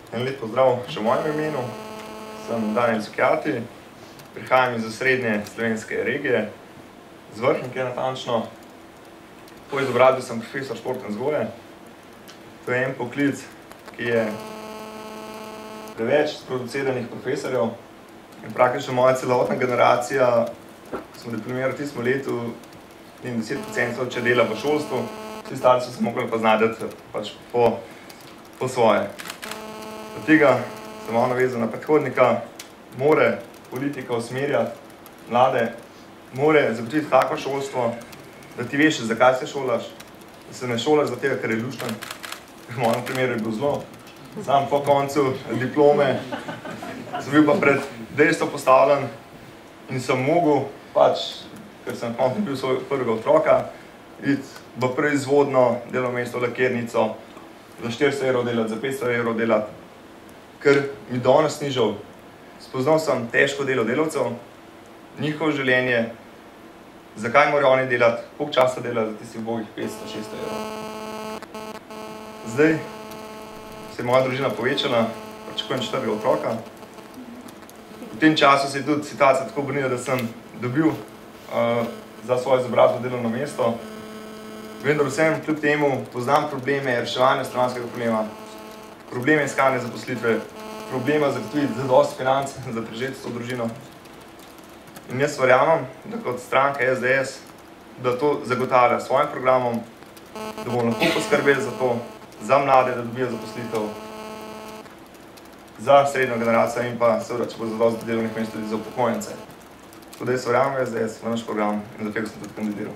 En lep pozdrav še v mojem imenu. Sem Daniel Cukjati, prihajam iz osrednje slovenske regije, z Vrhnike natančno. Po izobrazbi sem profesor športne vzgoje. To je en poklic, ki je preveč sproduciranih profesorjev in praktično moja celotna generacija smo diplomirali v tistem letu in 10% če dela v šolstvu, vsi stari so se mogli pa znati pač po svoje. Od tega sem malo navezan na predhodnika, more politika usmerjati mlade, more zagotoviti tako šolstvo, da ti veš, zakaj se šolaš, da se ne šolaš za tega, ker je lušten. V mojem primeru je bil zelo. Sam po koncu diplome sem bil pa pred dejstvo postavljen in sem mogel, pač, ker sem končno bil svoj prvega otroka, iti v proizvodno delovno mesto, v lakirnico, za 400 evrov delati, za 500 evrov delati, ker mi danes ni žal. Spoznal sem težko delo delavcev, njihovo življenje, zakaj morajo oni delati, koliko časa delajo za tistih ubogih 500-600 evrov. Zdaj se je moja družina povečala, pričakujem 4. otroka. V tem času se je tudi situacija tako obrnila, da sem dobil za svojo izobrazbo delovno mesto. Vendar vsem kljub temu poznam probleme reševanja stanovanjskega problema, probleme iskanja zaposlitve, problema zagotoviti zadosti financ za preživeti s to družino. In jaz verjamem, da kot stranka SDS, da to zagotavlja svojim programom, da bomo lahko poskrbeli za to, za mlade, da dobijo zaposlitev, za srednjo generacijo in pa seveda, če bo zadosti delovnih mest tudi za upokojence. Tako da jaz verjamem SDS v naš program in za tega sem tudi kandidiral.